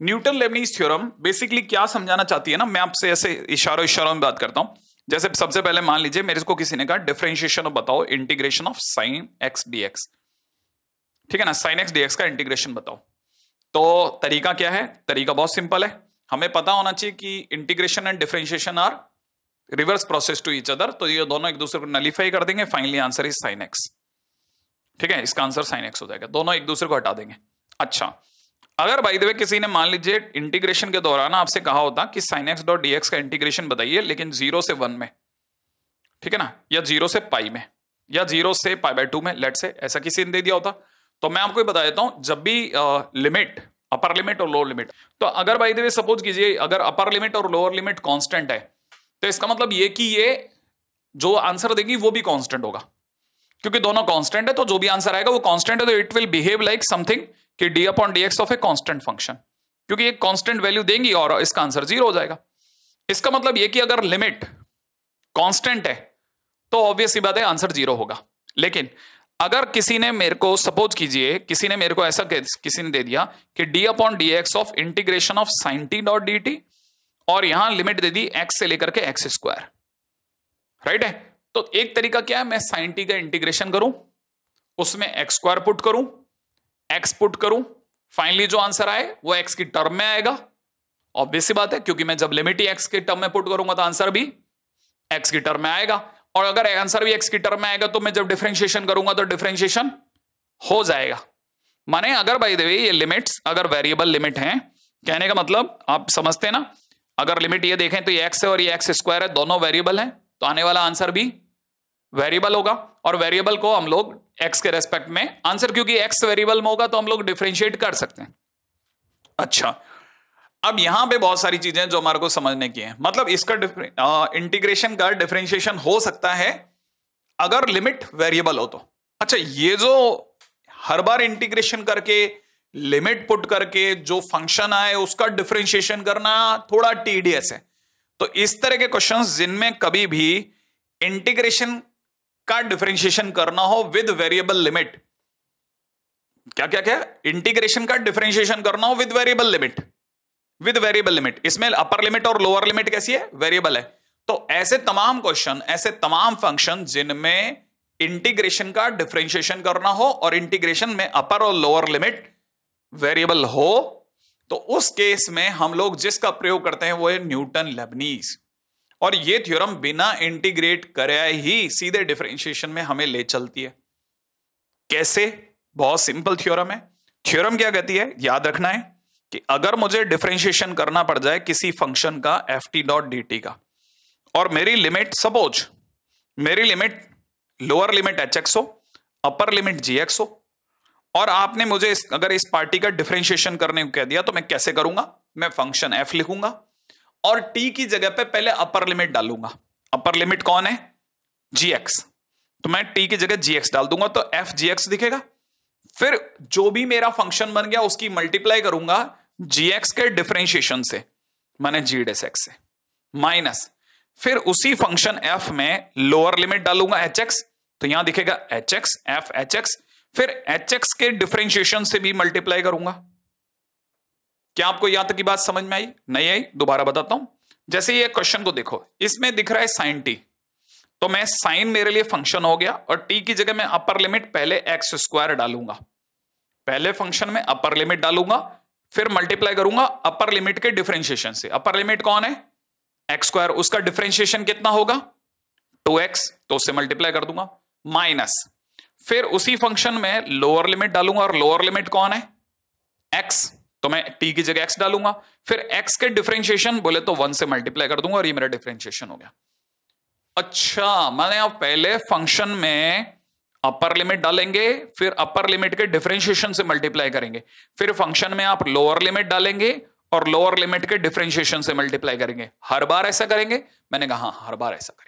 Newton Lebanese theorem basically क्या समझाना चाहती है ना, मैं आपसे ऐसे इशारों में बात करता हूं। जैसे सबसे पहले मान लीजिए मेरे को किसी ने कहा डिफरेंशिएशन बताओ integration of sine x dx, ठीक है ना, साइन एक्स डीएक्स का इंटीग्रेशन बताओ। तो तरीका क्या है? तरीका बहुत सिंपल है, हमें पता होना चाहिए कि integration and differentiation are reverse process to each other, तो ये दोनों एक दूसरे को नलीफाई कर देंगे, finally answer is sine x, ठीक है, इसका आंसर साइन एक्स हो जाएगा, दोनों एक दूसरे को हटा देंगे। अच्छा, अगर बाय द वे किसी ने मान लीजिए इंटीग्रेशन के दौरान आपसे कहा होता कि साइन एक्स डॉट डीएक्स का इंटीग्रेशन बताइए लेकिन 0 से 1 में, ठीक है ना, या 0 से पाई में, या 0 से पाई बाय 2 में, लेट से ऐसा किसी ने दे दिया होता, तो मैं आपको बता देता हूं जब भी लिमिट, अपर लिमिट और लोअर लिमिट, तो अगर बाय द वे सपोज कीजिए अगर अपर लिमिट और लोअर लिमिट कांस्टेंट है, तो इसका मतलब ये कि ये जो आंसर देगी वो भी कांस्टेंट होगा, क्योंकि दोनों कांस्टेंट है, तो जो भी आंसर आएगा वो कांस्टेंट है, तो it will behave like something कि D upon D X of a constant function, क्योंकि एक कांस्टेंट वैल्यू देंगी और इसका आंसर 0 हो जाएगा। इसका मतलब ये कि अगर लिमिट कांस्टेंट है तो ऑब्वियस सी बात है आंसर 0 होगा। लेकिन अगर किसी ने मेरे को सपोज कीजिए, किसी ने मेरे को ऐसा किसी ने दे दिया कि D upon D X of integration of sign T dot D T, और यहां लिमिट दे दी एक्स से लेकर के एक्स स्क्वायर, राइट है, तो एक तरीका क्या है, मैं साइन टी का इंटीग्रेशन करूं, उसमें एक्स स्क्वायर पुट करूं, एक्स पुट करूं, फाइनली जो आंसर आए वो एक्स की टर्म में आएगा, ऑब्वियस सी बात है, क्योंकि मैं जब लिमिट ही एक्स के टर्म में पुट करूंगा तो आंसर भी एक्स की टर्म में आएगा, और अगर आंसर भी एक्स की टर्म में आएगा तो मैं जब डिफरेंशिएशन करूंगा तो डिफरेंशिएशन हो जाएगा। माने अगर बाय द वे ये लिमिट्स अगर वेरिएबल लिमिट हैं, कहने का मतलब आप समझते हैं ना, अगर लिमिट ये देखें तो ये एक्स है और ये एक्स स्क्वायर है, दोनों वेरिएबल हैं, तो आने वाला आंसर भी वेरिएबल होगा, और वेरिएबल को हम लोग एक्स के रेस्पेक्ट में आंसर, क्योंकि एक्स वेरिएबल में होगा तो हम लोग डिफरेंशिएट कर सकते हैं। अच्छा, अब यहां पे बहुत सारी चीजें जो हमारे को समझने की है, मतलब इसका इंटीग्रेशन का डिफरेंशिएशन हो सकता है अगर लिमिट वेरिएबल हो तो। अच्छा, ये जो हर बार इंटीग्रेशन करके लिमिट पुट करके जो फंक्शन आए उसका डिफरेंशिएशन करना थोड़ा टीडियस है, तो इस तरह के क्वेश्चंस जिनमें कभी भी इंटीग्रेशन का डिफरेंशिएशन करना हो विद वेरिएबल लिमिट, क्या क्या क्या, इंटीग्रेशन का डिफरेंशिएशन करना हो with variable limit, with variable limit, इसमें अपर लिमिट और लोअर लिमिट कैसी है, वेरिएबल है, तो ऐसे तमाम क्वेश्चन, ऐसे तमाम फंक्शन जिनमें इंटीग्रेशन का डिफरेंशिएशन करना हो और इंटीग्रेशन में अपर और लोअर लिमिट वेरिएबल हो, तो उस केस में हम लोग जिसका प्रयोग करते हैं वो है न्यूटन लेबनीज, और ये थ्योरम बिना इंटीग्रेट करे ही सीधे डिफरेंशिएशन में हमें ले चलती है। कैसे? बहुत सिंपल थ्योरम है। थ्योरम क्या कहती है, याद रखना है कि अगर मुझे डिफरेंशिएशन करना पड़ जाए किसी फंक्शन का F T dot D T का, और मेरी लिमिट सपोज मेरी limit lower limit H x हो, अपर लिमिट जी एक्स हो, और आपने मुझे अगर इस पार्टी का डिफरेंशिएशन करने को कह दिया, तो मैं कैसे करूंगा, मैं फंक्शन एफ लिखूंगा और टी की जगह पे पहले अपर लिमिट डालूंगा। अपर लिमिट कौन है, जी एक्स, तो मैं टी की जगह जी एक्स डाल दूंगा तो एफ जी एक्स दिखेगा। फिर जो भी मेरा फंक्शन बन गया उसकी मल्टीप्लाई करूंगा जी एक्स के डिफरेंशिएशन से, माने जी डेस एक्स से, माइनस फिर उसी फंक्शन एफ में लोअर लिमिट डालूंगा एच एक्स, तो यहां दिखेगा H x, F H x, फिर एच एक्स के डिफरेंशिएशन से भी मल्टीप्लाई करूंगा। क्या आपको यहां तक की बात समझ में आई? नहीं आई? दोबारा बताता हूं। जैसे ये क्वेश्चन को देखो, इसमें दिख रहा है साइन टी, तो मैं साइन मेरे लिए फंक्शन हो गया, और टी की जगह मैं अपर लिमिट पहले एक्स स्क्वायर डालूंगा, पहले फंक्शन में अपर लिमिट डालूंगा, फिर मल्टीप्लाई करूंगा अपर लिमिट के डिफरेंशिएशन से। अपर लिमिट कौन है, एक्स स्क्वायर, उसका डिफरेंशिएशन कितना होगा 2x, तो उससे मल्टीप्लाई कर दूंगा, माइनस फिर उसी फंक्शन में लोअर लिमिट डालूंगा, और लोअर लिमिट कौन है x, तो मैं t की जगह x डालूंगा, फिर x के डिफरेंशिएशन बोले तो 1 से मल्टीप्लाई कर दूंगा, और ये मेरा डिफरेंशिएशन हो गया। अच्छा, मैंने अब पहले फंक्शन में अपर लिमिट डालेंगे, फिर अपर लिमिट के डिफरेंशिएशन से मल्टीप्लाई करेंगे, फिर फंक्शन में आप लोअर लिमिट डालेंगे और लोअर लिमिट के डिफरेंशिएशन से मल्टीप्लाई करेंगे। हर बार ऐसा करेंगे? मैंने कहा हाँ, हर बार ऐसा करेंगे।